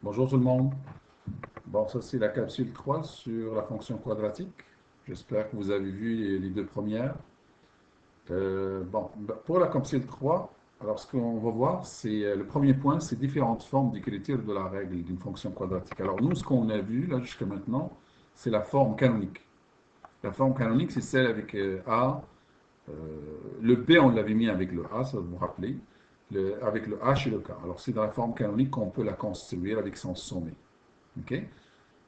Bonjour tout le monde. Bon, ça c'est la capsule 3 sur la fonction quadratique. J'espère que vous avez vu les deux premières. Pour la capsule 3, alors ce qu'on va voir, c'est le premier point, c'est différentes formes d'écriture de la règle d'une fonction quadratique. Alors nous, ce qu'on a vu là jusqu'à maintenant, c'est la forme canonique. La forme canonique, c'est celle avec A. euh, le B, on l'avait mis avec le A, ça vous vous rappelez, avec le H et le K. Alors c'est dans la forme canonique qu'on peut la construire avec son sommet. OK?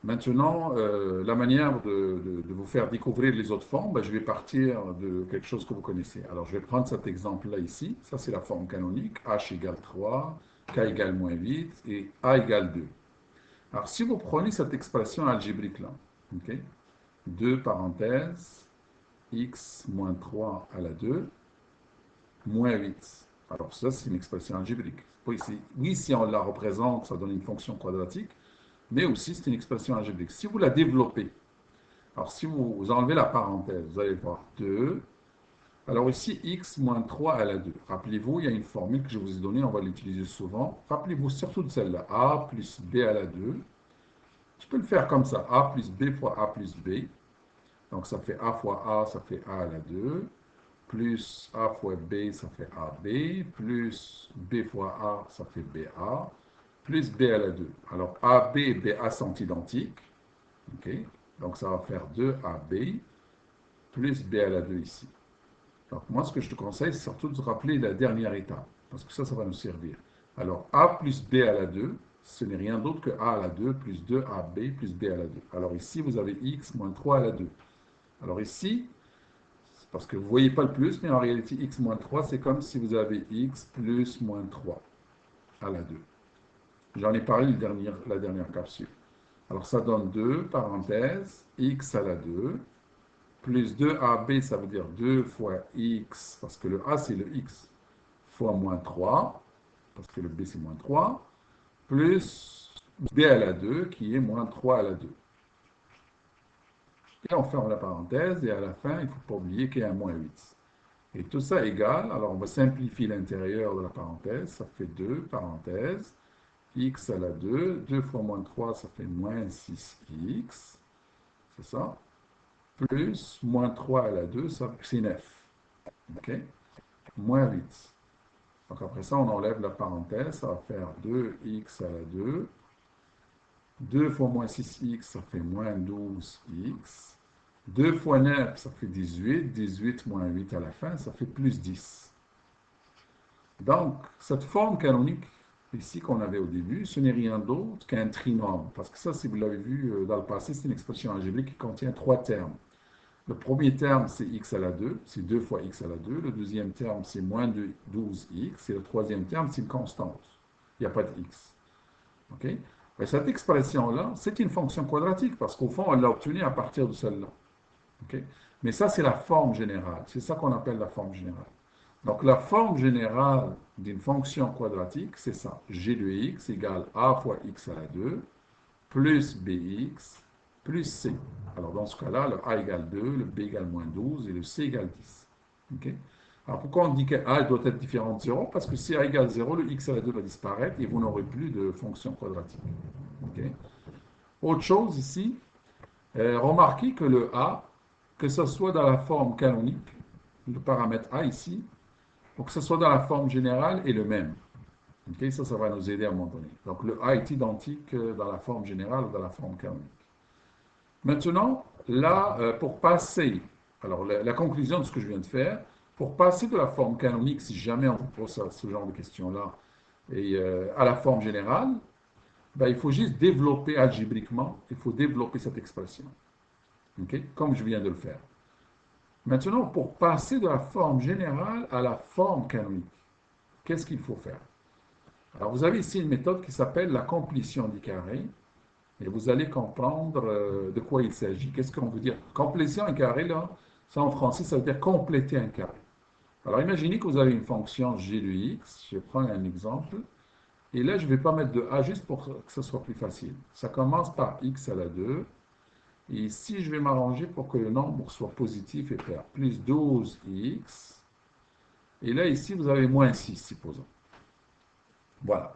Maintenant, la manière de vous faire découvrir les autres formes, ben, je vais partir de quelque chose que vous connaissez. Alors, je vais prendre cet exemple-là ici. Ça, c'est la forme canonique. H égale 3, K égale moins 8 et A égale 2. Alors, si vous prenez cette expression algébrique-là, okay, 2 parenthèses, x moins 3 à la 2, moins 8. Alors, ça, c'est une expression algébrique. Oui, si on la représente, ça donne une fonction quadratique, mais aussi c'est une expression algébrique. Si vous la développez, alors si vous enlevez la parenthèse, vous allez voir 2. Alors ici, x moins 3 à la 2. Rappelez-vous, il y a une formule que je vous ai donnée, on va l'utiliser souvent. Rappelez-vous surtout de celle-là, a plus b à la 2. Je peux le faire comme ça, a plus b fois a plus b. Donc ça fait a fois a, ça fait a à la 2. Plus a fois b, ça fait ab. Plus b fois a, ça fait ba. Plus b à la 2. Alors ab et ba sont identiques. OK? Donc, ça va faire 2AB plus B à la 2 ici. Donc, moi, ce que je te conseille, c'est surtout de rappeler la dernière étape, parce que ça va nous servir. Alors, A plus B à la 2, ce n'est rien d'autre que A à la 2 plus 2AB plus B à la 2. Alors ici, vous avez X moins 3 à la 2. Alors ici, c'est parce que vous ne voyez pas le plus, mais en réalité, X moins 3, c'est comme si vous avez X plus moins 3 à la 2. J'en ai parlé la dernière capsule. Alors, ça donne 2, parenthèse, X à la 2, plus 2AB, ça veut dire 2 fois X, parce que le A, c'est le X, fois moins 3, parce que le B, c'est moins 3, plus B à la 2, qui est moins 3 à la 2. Et on ferme la parenthèse, et à la fin, il ne faut pas oublier qu'il y a un moins 8. Et tout ça égale, alors on va simplifier l'intérieur de la parenthèse, ça fait 2, parenthèse, X à la 2, 2 fois moins 3, ça fait moins 6X, c'est ça, plus moins 3 à la 2, c'est 9. OK? Moins 8. Donc après ça, on enlève la parenthèse, ça va faire 2x à la 2. 2 fois moins 6x, ça fait moins 12x. 2 fois 9, ça fait 18. 18 moins 8 à la fin, ça fait plus 10. Donc, cette forme canonique ici qu'on avait au début, ce n'est rien d'autre qu'un trinôme. Parce que ça, si vous l'avez vu dans le passé, c'est une expression algébrique qui contient trois termes. Le premier terme, c'est x à la 2, c'est 2 fois x à la 2. Le deuxième terme, c'est moins 12x. Et le troisième terme, c'est une constante. Il n'y a pas de x. OK? Mais cette expression-là, c'est une fonction quadratique parce qu'au fond, on l'a obtenue à partir de celle-là. OK? Mais ça, c'est la forme générale. C'est ça qu'on appelle la forme générale. Donc, la forme générale d'une fonction quadratique, c'est ça. G de x égale a fois x à la 2 plus bx plus c. Alors, dans ce cas-là, le a égale 2, le b égale moins 12 et le c égale 10. OK? Alors, pourquoi on dit que a doit être différent de 0? Parce que si a égale 0, le x à la 2 va disparaître et vous n'aurez plus de fonction quadratique. OK? Autre chose ici, remarquez que le a, que ce soit dans la forme canonique, le paramètre a ici, ou que ce soit dans la forme générale, est le même. OK? Ça va nous aider à un moment donné. Donc, le a est identique dans la forme générale ou dans la forme canonique. Maintenant, là, pour passer, alors la conclusion de ce que je viens de faire, pour passer de la forme canonique, si jamais on vous pose ce genre de questions-là, et à la forme générale, ben, il faut juste développer algébriquement, il faut développer cette expression, okay? Comme je viens de le faire. Maintenant, pour passer de la forme générale à la forme canonique, qu'est-ce qu'il faut faire? Alors, vous avez ici une méthode qui s'appelle la complétion du carré. Et vous allez comprendre de quoi il s'agit. Qu'est-ce qu'on veut dire? Complétion un carré, là, ça en français, ça veut dire compléter un carré. Alors imaginez que vous avez une fonction g de x, je prends un exemple, et là je ne vais pas mettre de a juste pour que ce soit plus facile. Ça commence par x à la 2, et ici je vais m'arranger pour que le nombre soit positif et faire plus 12x, et là ici vous avez moins 6, supposons. Voilà.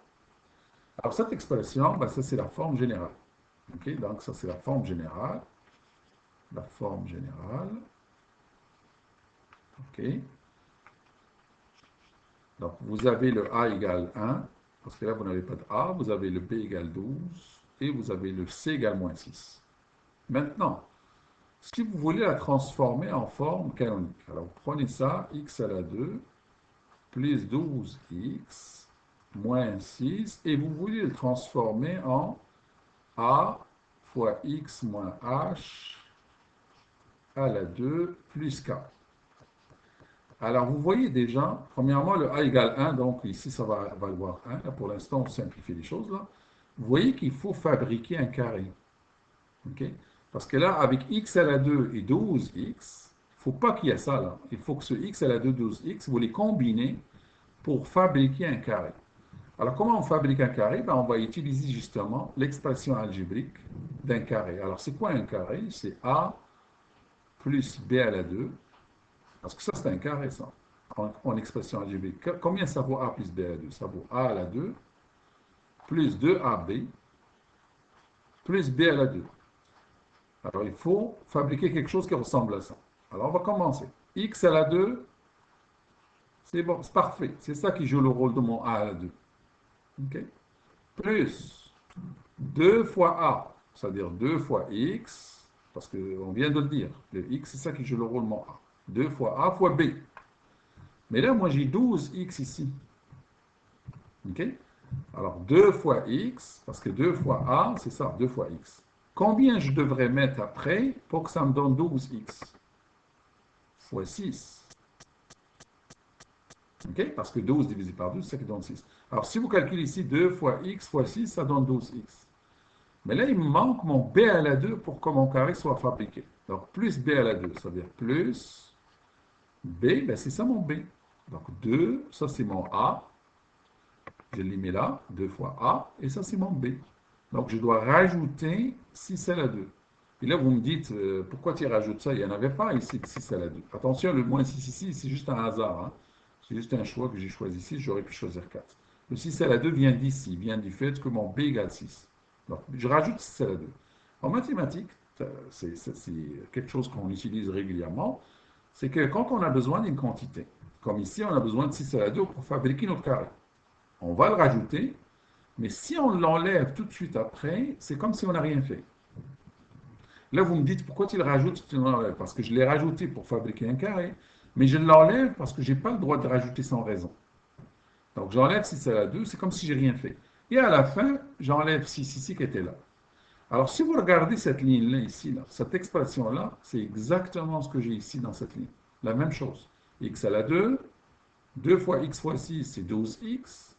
Alors, cette expression, ben, ça, c'est la forme générale. OK? Donc, ça, c'est la forme générale. La forme générale. OK? Donc, vous avez le A égale 1, parce que là, vous n'avez pas de A. Vous avez le B égale 12, et vous avez le C égale moins 6. Maintenant, si vous voulez la transformer en forme canonique, alors vous prenez ça, x à la 2, plus 12x, moins 6, et vous voulez le transformer en a fois x moins h à la 2 plus k. Alors, vous voyez déjà, premièrement, le a égale 1, donc ici, ça va valoir 1. Là, pour l'instant, on simplifie les choses. Là. Vous voyez qu'il faut fabriquer un carré. OK? Parce que là, avec x à la 2 et 12x, il ne faut pas qu'il y ait ça là. Il faut que ce x à la 2, 12x, vous les combinez pour fabriquer un carré. Alors, comment on fabrique un carré? Ben, on va utiliser justement l'expression algébrique d'un carré. Alors, c'est quoi un carré? C'est a plus b à la 2. Parce que ça, c'est un carré, ça, en expression algébrique. Combien ça vaut a plus b à la 2? Ça vaut a à la 2 plus 2ab plus b à la 2. Alors, il faut fabriquer quelque chose qui ressemble à ça. Alors, on va commencer. X à la 2, c'est bon, c'est parfait. C'est ça qui joue le rôle de mon A à la 2. OK? Plus 2 fois A, c'est-à-dire 2 fois X, parce qu'on vient de le dire. Le X, c'est ça qui joue le rôle de mon A. 2 fois A fois B. Mais là, moi, j'ai 12X ici. OK? Alors, 2 fois X, parce que 2 fois A, c'est ça, 2 fois X. Combien je devrais mettre après pour que ça me donne 12X? Fois 6. OK? Parce que 12 divisé par 12, c'est ça qui donne 6. Alors, si vous calculez ici 2 fois x fois 6, ça donne 12x. Mais là, il me manque mon b à la 2 pour que mon carré soit fabriqué. Donc, plus b à la 2, ça veut dire plus b, ben c'est ça mon b. Donc, 2, ça c'est mon a. Je l'ai mis là, 2 fois a, et ça c'est mon b. Donc, je dois rajouter 6 à la 2. Et là, vous me dites, pourquoi tu rajoutes ça? Il n'y en avait pas ici de 6 à la 2. Attention, le moins 6 ici, c'est juste un hasard. Hein. C'est juste un choix que j'ai choisi ici. J'aurais pu choisir 4. Le 6 à la 2 vient d'ici, vient du fait que mon b égale 6. Donc, je rajoute 6 à la 2. En mathématiques, c'est quelque chose qu'on utilise régulièrement. C'est que quand on a besoin d'une quantité, comme ici, on a besoin de 6 à la 2 pour fabriquer notre carré. On va le rajouter, mais si on l'enlève tout de suite après, c'est comme si on n'a rien fait. Là, vous me dites, pourquoi tu le rajoutes, tu l'enlèves? Parce que je l'ai rajouté pour fabriquer un carré, mais je l'enlève parce que je n'ai pas le droit de rajouter sans raison. Donc, j'enlève 6 à la 2, c'est comme si j'ai rien fait. Et à la fin, j'enlève 6 ici qui était là. Alors, si vous regardez cette ligne-là ici, là, cette expression-là, c'est exactement ce que j'ai ici dans cette ligne. La même chose. X à la 2, 2 fois x fois 6, c'est 12x,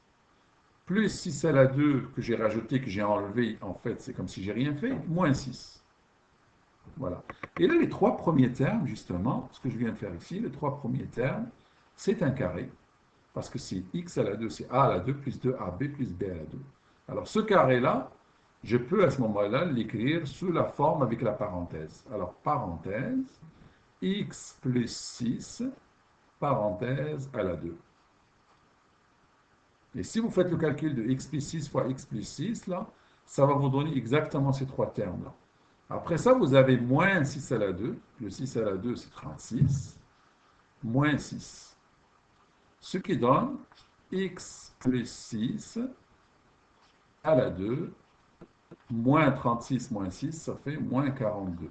plus 6 à la 2 que j'ai rajouté, que j'ai enlevé, en fait, c'est comme si j'ai rien fait, moins 6. Voilà. Et là, les trois premiers termes, justement, ce que je viens de faire ici, les trois premiers termes, c'est un carré, parce que c'est x à la 2, c'est a à la 2 plus 2ab plus b à la 2. Alors, ce carré-là, je peux à ce moment-là l'écrire sous la forme avec la parenthèse. Alors, parenthèse, x plus 6, parenthèse à la 2. Et si vous faites le calcul de x plus 6 fois x plus 6, là, ça va vous donner exactement ces trois termes-là. Après ça, vous avez moins 6 à la 2. Le 6 à la 2, c'est 36. Moins 6. Ce qui donne x plus 6 à la 2. Moins 36 moins 6, ça fait moins 42.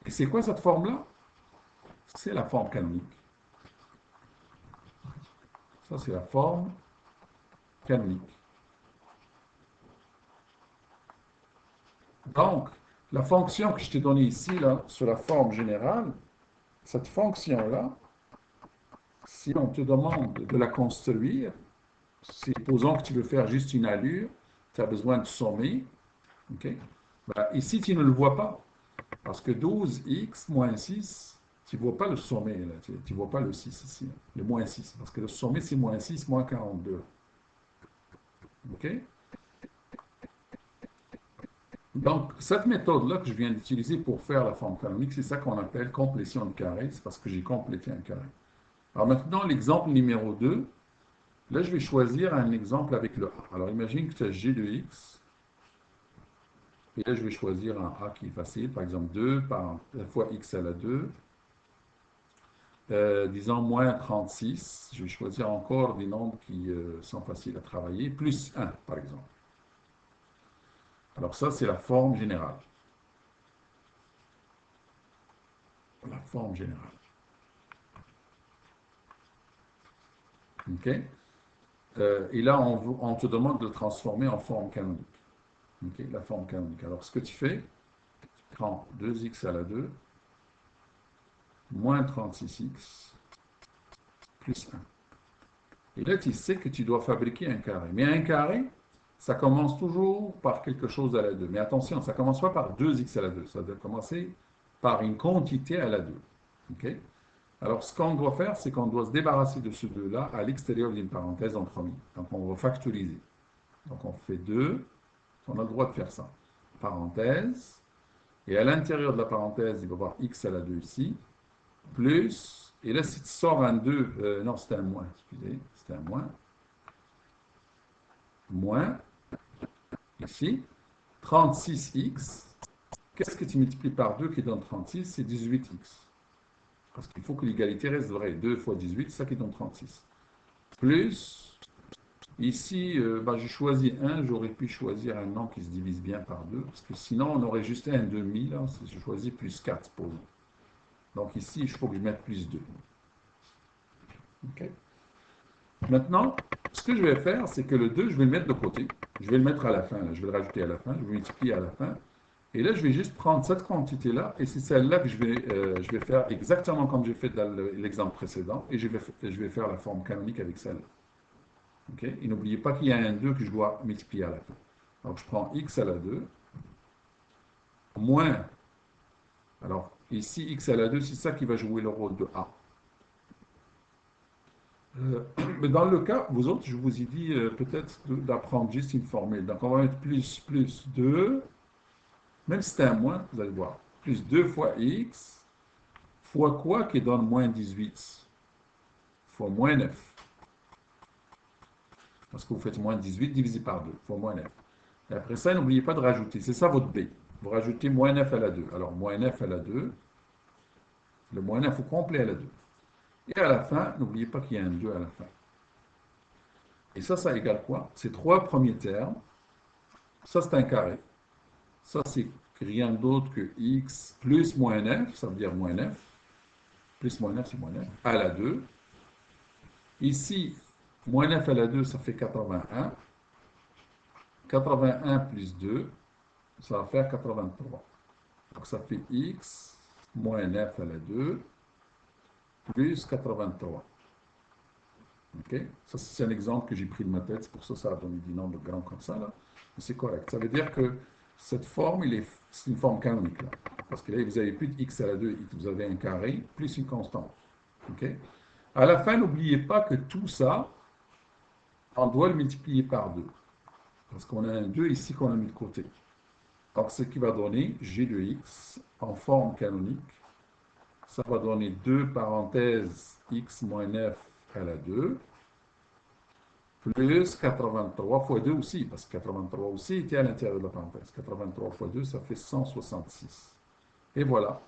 Et c'est quoi cette forme-là? C'est la forme canonique. Ça, c'est la forme canonique. Donc, la fonction que je t'ai donnée ici, là, sur la forme générale, cette fonction-là, si on te demande de la construire, supposons que tu veux faire juste une allure, tu as besoin de sommer, ok? Ben, ici, tu ne le vois pas, parce que 12x moins 6, tu ne vois pas le sommet, là, tu ne vois pas le 6 ici, le moins 6, parce que le sommet, c'est moins 6, moins 42. Ok? Donc, cette méthode-là que je viens d'utiliser pour faire la forme canonique, c'est ça qu'on appelle complétion de carré, c'est parce que j'ai complété un carré. Alors maintenant, l'exemple numéro 2, Là, je vais choisir un exemple avec le A. Alors, imagine que tu as G de X. Et là, je vais choisir un A qui est facile. Par exemple, 2 fois X à la 2. Disons moins 36. Je vais choisir encore des nombres qui sont faciles à travailler. Plus 1, par exemple. Alors ça, c'est la forme générale. La forme générale. OK? Et là, on te demande de le transformer en forme canonique. OK? La forme canonique. Alors, ce que tu fais, tu prends 2x à la 2, moins 36x, plus 1. Et là, tu sais que tu dois fabriquer un carré. Mais un carré, ça commence toujours par quelque chose à la 2. Mais attention, ça ne commence pas par 2x à la 2. Ça doit commencer par une quantité à la 2. OK? Alors, ce qu'on doit faire, c'est qu'on doit se débarrasser de ce 2-là à l'extérieur d'une parenthèse en premier. Donc, on va factoriser. Donc, on fait 2. On a le droit de faire ça. Parenthèse. Et à l'intérieur de la parenthèse, il va y avoir x à la 2 ici. Plus. Et là, si tu sors un 2, non, c'était un moins. Excusez, c'était un moins. Moins. Ici. 36x. Qu'est-ce que tu multiplies par 2 qui donne 36? C'est 18x. Parce qu'il faut que l'égalité reste vraie. 2 fois 18, c'est ça qui donne 36. Plus, ici, j'ai choisi 1, j'aurais pu choisir un nombre qui se divise bien par 2, parce que sinon, on aurait juste un demi, là, si je choisis plus 4, supposons. Donc ici, il faut que je mette plus 2. OK? Maintenant, ce que je vais faire, c'est que le 2, je vais le mettre de côté. Je vais le mettre à la fin, là. Je vais le rajouter à la fin, je vais multiplier à la fin. Et là, je vais juste prendre cette quantité-là, et c'est celle-là que je vais faire exactement comme j'ai fait dans l'exemple précédent, et je vais faire la forme canonique avec celle-là. Okay? Et n'oubliez pas qu'il y a un 2 que je dois multiplier à la fin. Donc, je prends x à la 2, moins, alors ici, x à la 2, c'est ça qui va jouer le rôle de a. Mais dans le cas, vous autres, je vous ai dit peut-être d'apprendre juste une formule. Donc, on va mettre plus 2, même si c'est un moins, vous allez voir. Plus 2 fois x, fois quoi qui donne moins 18? Fois moins 9. Parce que vous faites moins 18 divisé par 2, fois moins 9. Et après ça, n'oubliez pas de rajouter. C'est ça votre b. Vous rajoutez moins 9 à la 2. Alors, moins 9 à la 2, le moins 9 au complet à la 2. Et à la fin, n'oubliez pas qu'il y a un 2 à la fin. Et ça égale quoi? Ces trois premiers termes. Ça, c'est un carré. Ça, c'est rien d'autre que x plus moins 9, ça veut dire moins 9. Plus moins 9, c'est moins 9, à la 2. Ici, moins 9 à la 2, ça fait 81. 81 plus 2, ça va faire 83. Donc, ça fait x moins 9 à la 2 plus 83. OK? Ça, c'est un exemple que j'ai pris de ma tête. C'est pour ça que ça a donné des nombres grands comme ça, là. Mais c'est correct. Ça veut dire que cette forme, c'est une forme canonique, là. Parce que là, vous n'avez plus de x à la 2, vous avez un carré plus une constante. OK? À la fin, n'oubliez pas que tout ça, on doit le multiplier par 2. Parce qu'on a un 2 ici qu'on a mis de côté. Donc, ce qui va donner g de x en forme canonique, ça va donner 2 parenthèses x moins 9 à la 2, plus 83 fois 2 aussi, parce que 83 aussi était à l'intérieur de la parenthèse. 83 fois 2, ça fait 166. Et voilà.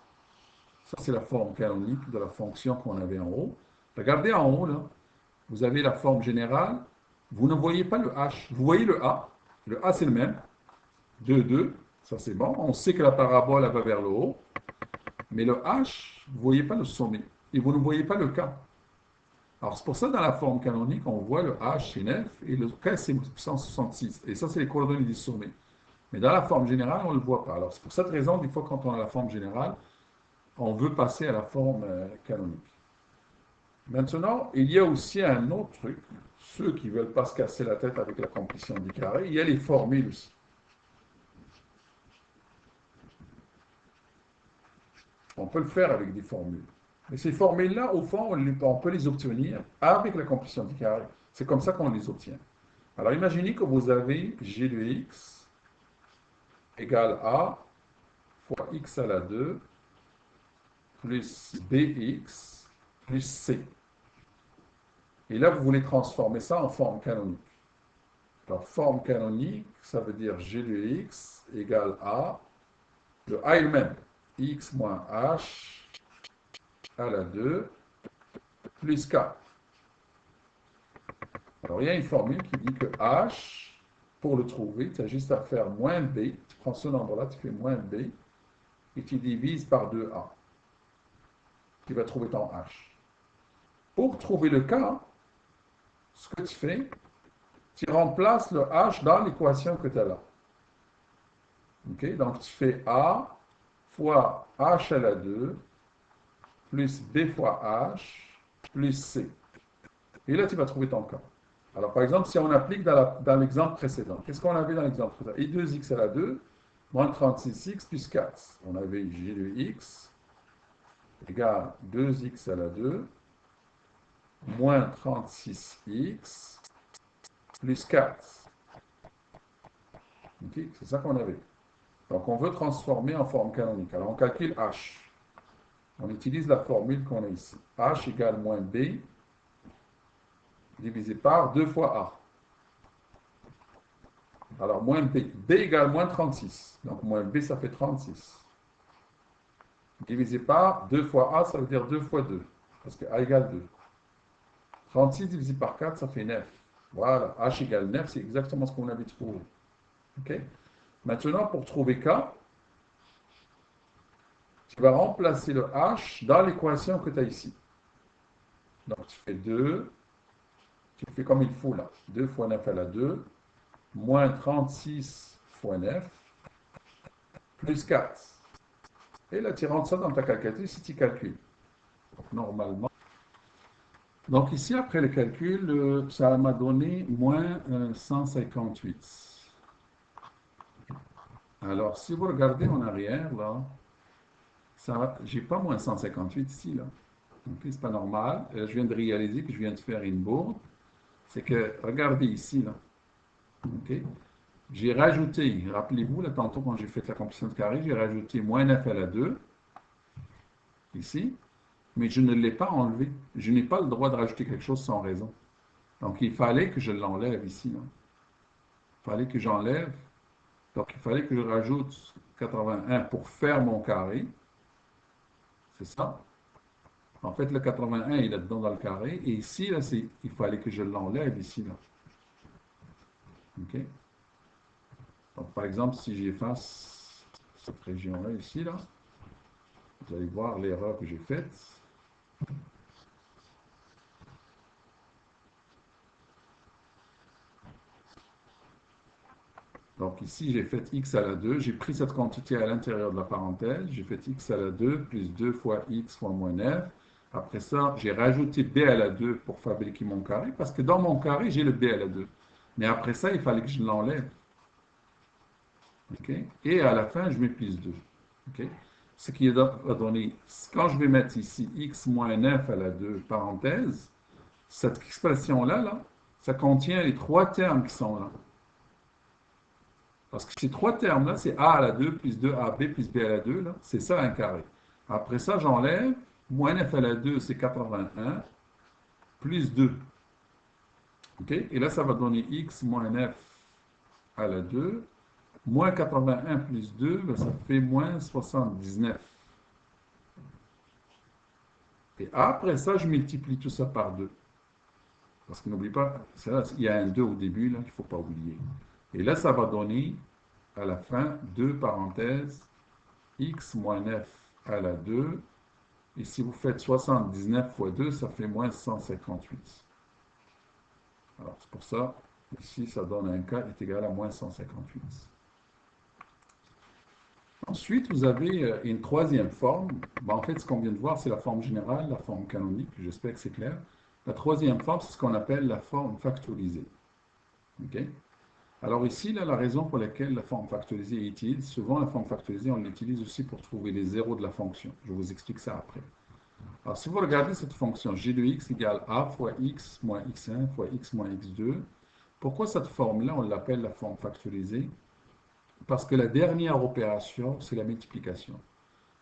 Ça, c'est la forme canonique de la fonction qu'on avait en haut. Regardez en haut, là. Vous avez la forme générale. Vous ne voyez pas le h. Vous voyez le a. Le a, c'est le même. 2, 2. Ça, c'est bon. On sait que la parabole, elle va vers le haut. Mais le h, vous ne voyez pas le sommet. Et vous ne voyez pas le k. Alors, c'est pour ça, dans la forme canonique, on voit le h, c'est 9, et le k, c'est 166. Et ça, c'est les coordonnées du sommet. Mais dans la forme générale, on ne le voit pas. Alors, c'est pour cette raison, des fois, quand on a la forme générale, on veut passer à la forme canonique. Maintenant, il y a aussi un autre truc. Ceux qui ne veulent pas se casser la tête avec la complétion du carré, il y a les formules aussi. On peut le faire avec des formules. Mais ces formules-là, au fond, on peut les obtenir avec la complétion du carré. C'est comme ça qu'on les obtient. Alors, imaginez que vous avez g de x égale a fois x à la 2 plus bx plus c. Et là, vous voulez transformer ça en forme canonique. Alors, forme canonique, ça veut dire g de x égale a. Le a est le même. X moins h à la 2 plus k. Alors, il y a une formule qui dit que h, pour le trouver, tu as juste à faire moins b. Tu prends ce nombre-là, tu fais moins b, et tu divises par 2a. Tu vas trouver ton h. Pour trouver le k, ce que tu fais, tu remplaces le h dans l'équation que tu as là. Okay? Donc, tu fais a fois h à la 2 plus b fois h plus c. Et là, tu vas trouver ton k. Alors, par exemple, si on applique dans l'exemple précédent, qu'est-ce qu'on avait dans l'exemple précédent? Et 2x à la 2 moins 36x plus 4. On avait g de x égale 2x à la 2 moins 36x plus 4. Okay? C'est ça qu'on avait. Donc, on veut transformer en forme canonique. Alors, on calcule h. On utilise la formule qu'on a ici. H égale moins B divisé par 2 fois A. Alors, moins B. B égale moins 36. Donc, moins B, ça fait 36. Divisé par 2 fois A, ça veut dire 2 fois 2. Parce que A égale 2. 36 divisé par 4, ça fait 9. Voilà. H égale 9, c'est exactement ce qu'on avait trouvé. OK? Maintenant, pour trouver K, tu vas remplacer le H dans l'équation que tu as ici. Donc, tu fais 2. Tu fais comme il faut là. 2 fois 9 à la 2. Moins 36 fois 9, plus 4. Et là, tu rentres ça dans ta calculatrice si tu calcules. Donc, normalement. Donc, ici, après le calcul, ça m'a donné moins 158. Alors, si vous regardez en arrière, là, j'ai pas moins 158 ici, là. Donc, c'est pas normal. Je viens de réaliser que je viens de faire une bourde. C'est que, regardez ici, là. OK? J'ai rajouté, rappelez-vous, là, tantôt quand j'ai fait la composition de carré, j'ai rajouté moins 9 à la 2, ici, mais je ne l'ai pas enlevé. Je n'ai pas le droit de rajouter quelque chose sans raison. Donc, il fallait que je l'enlève ici. Là. Il fallait que j'enlève. Donc, il fallait que je rajoute 81 pour faire mon carré. C'est ça. En fait, le 81, il est dedans dans le carré. Et ici, là, il fallait que je l'enlève ici. Là. OK? Donc, par exemple, si j'efface cette région-là ici, là, vous allez voir l'erreur que j'ai faite. Donc ici, j'ai fait x à la 2. J'ai pris cette quantité à l'intérieur de la parenthèse. J'ai fait x à la 2 plus 2 fois x fois moins 9. Après ça, j'ai rajouté b à la 2 pour fabriquer mon carré, parce que dans mon carré, j'ai le b à la 2. Mais après ça, il fallait que je l'enlève. Okay? Et à la fin, je mets plus 2. Okay? Ce qui va donner, quand je vais mettre ici x moins 9 à la 2, parenthèse, cette expression-là, là, ça contient les trois termes qui sont là. Parce que ces trois termes-là, c'est a à la 2 plus 2ab plus b à la 2, c'est ça un carré. Après ça, j'enlève, moins 9 à la 2, c'est 81, plus 2. Okay? Et là, ça va donner x moins 9 à la 2, moins 81 plus 2, ben, ça fait moins 79. Et après ça, je multiplie tout ça par 2. Parce que n'oublie pas, là, il y a un 2 au début, là, qu'il ne faut pas oublier. Et là, ça va donner, à la fin, 2 parenthèses, x moins 9 à la 2. Et si vous faites 79 fois 2, ça fait moins 158. Alors, c'est pour ça, ici, ça donne un k est égal à moins 158. Ensuite, vous avez une troisième forme. En fait, ce qu'on vient de voir, c'est la forme générale, la forme canonique. J'espère que c'est clair. La troisième forme, c'est ce qu'on appelle la forme factorisée. Okay? Alors ici, là, la raison pour laquelle la forme factorisée est utile, souvent la forme factorisée, on l'utilise aussi pour trouver les zéros de la fonction. Je vous explique ça après. Alors si vous regardez cette fonction, g de x égale a fois x moins x1 fois x moins x2, pourquoi cette forme-là, on l'appelle la forme factorisée? Parce que la dernière opération, c'est la multiplication.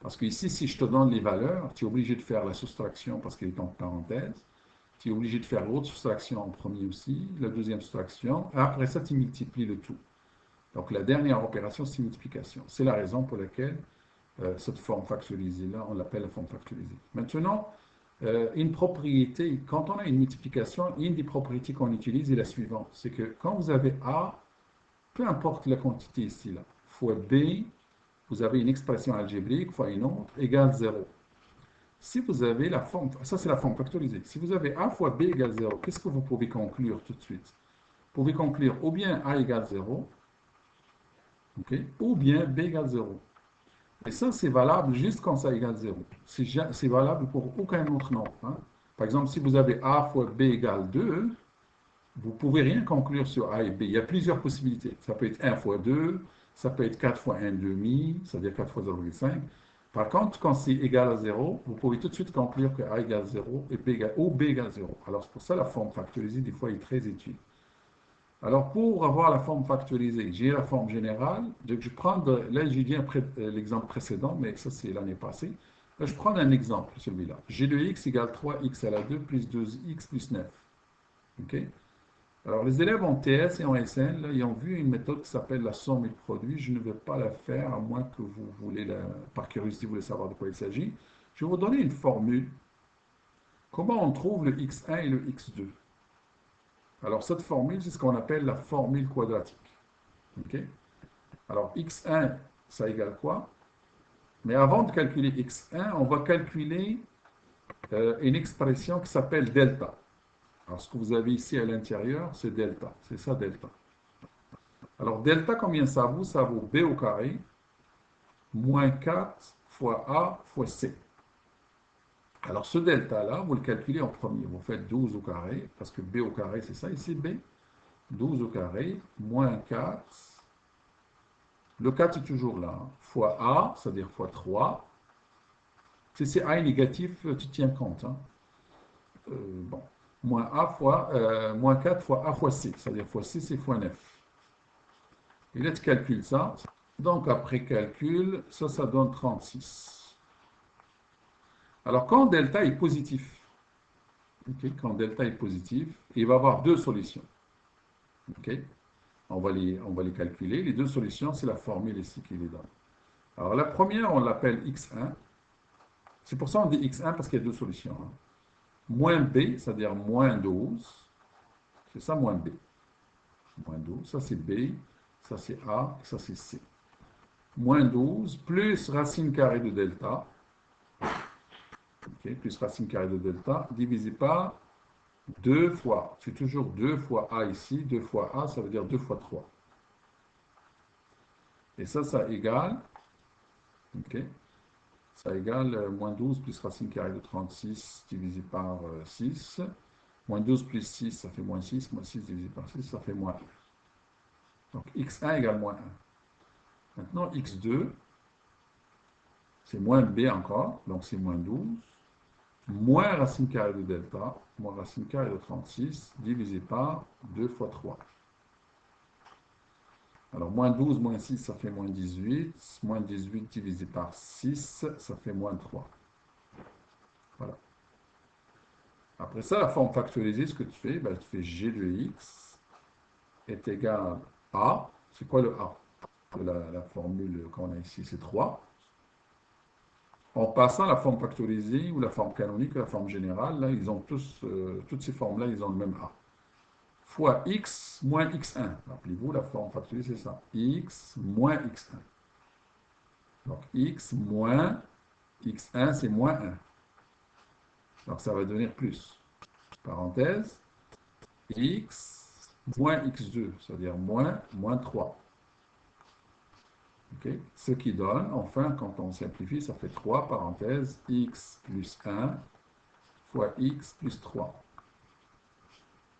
Parce que ici, si je te donne les valeurs, tu es obligé de faire la soustraction parce qu'il est en parenthèse. Tu es obligé de faire l'autre soustraction en premier aussi, la deuxième soustraction. Après ça, tu multiplies le tout. Donc la dernière opération, c'est multiplication. C'est la raison pour laquelle cette forme factorisée-là, on l'appelle la forme factorisée. Maintenant, une propriété, quand on a une multiplication, une des propriétés qu'on utilise est la suivante. C'est que quand vous avez A, peu importe la quantité ici, là, fois B, vous avez une expression algébrique fois une autre égale 0. Si vous avez la forme, ça c'est la forme factorisée. Si vous avez A fois B égale 0, qu'est-ce que vous pouvez conclure tout de suite? Vous pouvez conclure ou bien A égale 0, okay, ou bien B égale 0. Et ça, c'est valable juste quand ça égale 0. C'est valable pour aucun autre nombre. Hein. Par exemple, si vous avez A fois B égale 2, vous ne pouvez rien conclure sur A et B. Il y a plusieurs possibilités. Ça peut être 1 fois 2, ça peut être 4 fois 1 demi, c'est-à-dire 4 fois 0,5. Par contre, quand c'est égal à 0, vous pouvez tout de suite conclure que A égale 0 et ou B égale 0. Alors, c'est pour ça que la forme factorisée, des fois, est très utile. Alors, pour avoir la forme factorisée, j'ai la forme générale. Donc, je prends, là, j'ai dit l'exemple précédent, mais ça, c'est l'année passée. Là, je prends un exemple, celui-là. G de x égale 3x à la 2 plus 2x plus 9. OK? Alors, les élèves en TS et en SN, là, ils ont vu une méthode qui s'appelle la somme et le produit. Je ne vais pas la faire, à moins que vous voulez, par curiosité, vous voulez savoir de quoi il s'agit. Je vais vous donner une formule. Comment on trouve le x1 et le x2? Alors, cette formule, c'est ce qu'on appelle la formule quadratique. OK? Alors, x1, ça égale quoi? Mais avant de calculer x1, on va calculer une expression qui s'appelle delta. Alors, ce que vous avez ici à l'intérieur, c'est delta. C'est ça, delta. Alors, delta, combien ça vaut? Ça vaut b au carré moins 4 fois a fois c. Alors, ce delta-là, vous le calculez en premier. Vous faites 12 au carré, parce que b au carré, c'est ça ici, b. 12 au carré, moins 4. Le 4 est toujours là. Hein, fois a, c'est-à-dire fois 3. Si c'est a est négatif, tu tiens compte. Hein. Bon. Moins a fois, moins 4 fois a fois c, c'est-à-dire fois 6 et fois 9. Et là, tu calcules ça. Donc, après calcul, ça donne 36. Alors, quand delta est positif, okay, quand delta est positif, il va y avoir deux solutions. Okay, on va les calculer. Les deux solutions, c'est la formule ici qui les donne. Alors, la première, on l'appelle x1. C'est pour ça qu'on dit x1, parce qu'il y a deux solutions. Hein. Moins b, c'est-à-dire moins 12. C'est ça, moins b. Moins 12, ça c'est b, ça c'est a, ça c'est c. Moins 12 plus racine carrée de delta, okay, plus racine carrée de delta, divisé par 2 fois, c'est toujours 2 fois a ici, 2 fois a, ça veut dire 2 fois 3. Et ça égale, okay, ça égale moins 12 plus racine carrée de 36 divisé par 6. Moins 12 plus 6, ça fait moins 6. Moins 6 divisé par 6, ça fait moins 1. Donc x1 égale moins 1. Maintenant, x2, c'est moins b encore, donc c'est moins 12, moins racine carrée de delta, moins racine carrée de 36, divisé par 2 fois 3. Alors, moins 12, moins 6, ça fait moins 18. Moins 18 divisé par 6, ça fait moins 3. Voilà. Après ça, la forme factorisée, ce que tu fais, ben, tu fais g de x est égal à, c'est quoi le a? La formule qu'on a ici, c'est 3. En passant la forme factorisée ou la forme canonique ou la forme générale, là, ils ont tous, toutes ces formes-là, ils ont le même A. Fois x moins x1. Rappelez-vous, la forme factorisée, c'est ça. X moins x1. Donc, x moins x1, c'est moins 1. Donc, ça va devenir plus. Parenthèse. X moins x2, c'est-à-dire moins 3. Okay. Ce qui donne, enfin, quand on simplifie, ça fait 3, parenthèse, x plus 1 fois x plus 3.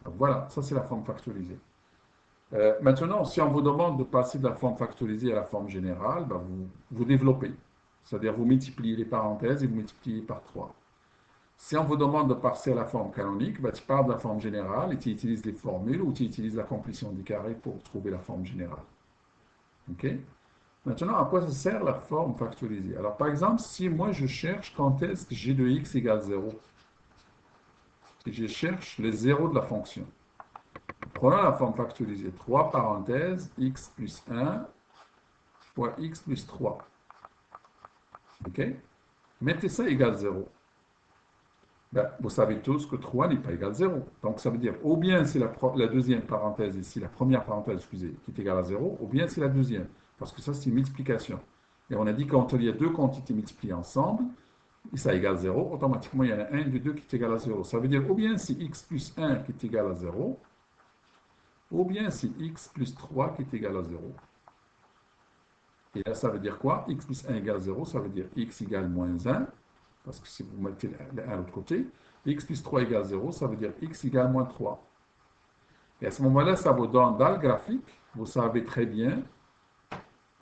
Donc voilà, ça c'est la forme factorisée. Maintenant, si on vous demande de passer de la forme factorisée à la forme générale, ben vous développez. C'est-à-dire vous multipliez les parenthèses et vous multipliez par 3. Si on vous demande de passer à la forme canonique, ben tu pars de la forme générale et tu utilises les formules ou tu utilises la complétion du carré pour trouver la forme générale. OK? Maintenant, à quoi ça sert la forme factorisée? Alors, par exemple, si moi je cherche quand est-ce que g de x égale 0, si je cherche les zéros de la fonction. Prenons la forme factorisée. 3 parenthèses, x plus 1 fois x plus 3. OK? Mettez ça égal 0. Ben, vous savez tous que 3 n'est pas égal à 0. Donc, ça veut dire, ou bien c'est la deuxième parenthèse ici, la première parenthèse, excusez, qui est égale à 0, ou bien c'est la deuxième. Parce que ça, c'est une multiplication. Et on a dit quand il y a deux quantités multipliées ensemble, et ça égale 0, automatiquement, il y en a un des deux qui est égal à 0. Ça veut dire, ou bien c'est x plus 1 qui est égal à 0, ou bien c'est x plus 3 qui est égal à 0. Et là, ça veut dire quoi? X plus 1 égale 0, ça veut dire x égale moins 1, parce que si vous mettez le 1 de l'autre côté, x plus 3 égale 0, ça veut dire x égale moins 3. Et à ce moment-là, ça vous donne, dans le graphique, vous savez très bien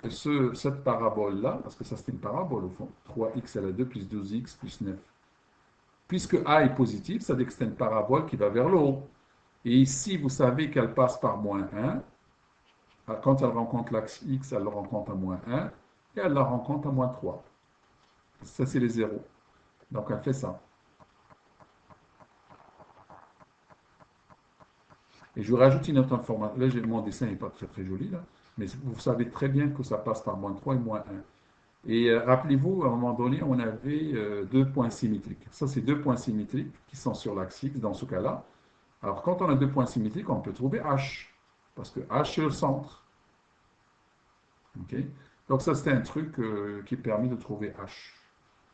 que cette parabole-là, parce que ça c'est une parabole au fond, 3x à la 2 plus 12x plus 9. Puisque a est positif, ça veut dire que c'est une parabole qui va vers le haut. Et ici, vous savez qu'elle passe par moins 1. Quand elle rencontre l'axe x, elle le rencontre à moins 1, et elle la rencontre à moins 3. Ça, c'est les zéros. Donc, elle fait ça. Et je vous rajoute une autre information. Là, mon dessin n'est pas très très joli, là, mais vous savez très bien que ça passe par moins 3 et moins 1. Et rappelez-vous, à un moment donné, on avait deux points symétriques. Ça, c'est deux points symétriques qui sont sur l'axe x, dans ce cas-là. Alors, quand on a deux points symétriques, on peut trouver h, parce que h, c'est le centre. Okay. Donc ça, c'est un truc qui permet de trouver h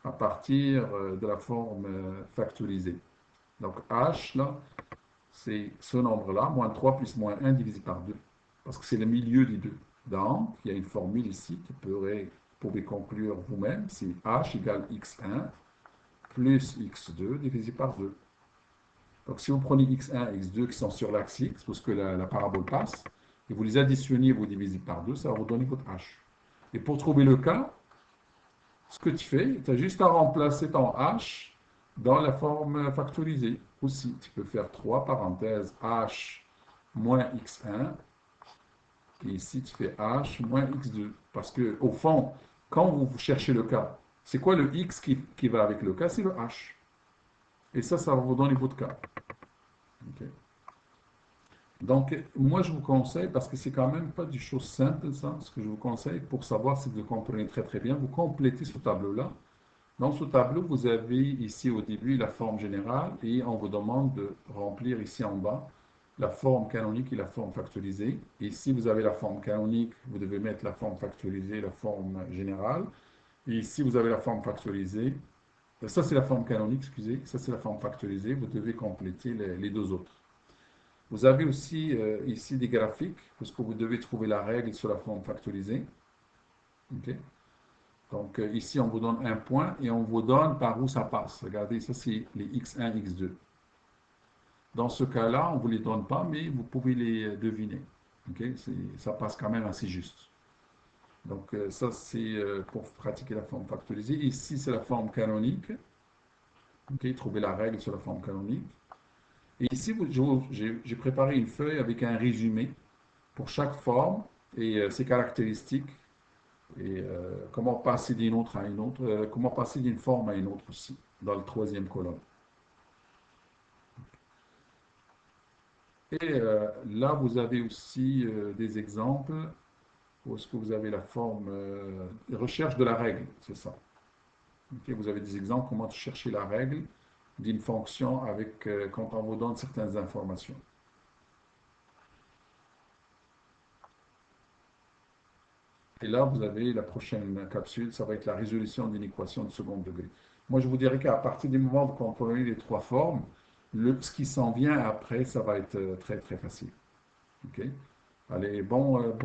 à partir de la forme factorisée. Donc h, là, c'est ce nombre-là, moins 3 plus moins 1 divisé par 2, parce que c'est le milieu des deux. Donc, il y a une formule ici qui vous pouvez conclure vous-même, c'est h égale x1 plus x2 divisé par 2. Donc, si vous prenez x1 et x2 qui sont sur l'axe x, parce que la parabole passe, et vous les additionnez et vous divisez par 2, ça va vous donner votre h. Et pour trouver le cas, ce que tu fais, tu as juste à remplacer ton h dans la forme factorisée. Aussi, tu peux faire 3 parenthèses h moins x1. Et ici, tu fais h moins x2. Parce que au fond, quand vous cherchez le cas, c'est quoi le x qui va avec le cas? C'est le h. Et ça va vous donner votre cas. Okay. Donc, moi, je vous conseille, parce que c'est quand même pas du chose simple, ça, ce que je vous conseille, pour savoir si vous comprenez très très bien, vous complétez ce tableau-là. Dans ce tableau, vous avez ici au début la forme générale et on vous demande de remplir ici en bas la forme canonique et la forme factorisée. Et ici, vous avez la forme canonique, vous devez mettre la forme factorisée, la forme générale. Et ici, vous avez la forme factorisée. Ça, c'est la forme canonique, excusez. Ça, c'est la forme factorisée. Vous devez compléter les deux autres. Vous avez aussi ici des graphiques, parce que vous devez trouver la règle sur la forme factorisée. OK. Donc ici, on vous donne un point et on vous donne par où ça passe. Regardez, ça c'est les x1, x2. Dans ce cas-là, on ne vous les donne pas, mais vous pouvez les deviner. Okay? Ça passe quand même assez juste. Donc ça, c'est pour pratiquer la forme factorisée. Ici, c'est la forme canonique. Okay? Trouvez la règle sur la forme canonique. Et ici, j'ai préparé une feuille avec un résumé pour chaque forme et ses caractéristiques. Et comment passer d'une autre à une autre, comment passer d'une forme à une autre aussi, dans la troisième colonne. Et là, vous avez aussi des exemples où est-ce que vous avez la forme recherche de la règle, c'est ça. Okay, vous avez des exemples comment chercher la règle d'une fonction avec, quand on vous donne certaines informations. Et là, vous avez la prochaine capsule, ça va être la résolution d'une équation de second degré. Moi, je vous dirais qu'à partir du moment où vous comprenez les trois formes, ce qui s'en vient après, ça va être très, très facile. OK? Allez, bon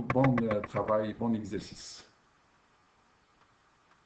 travail, bon exercice.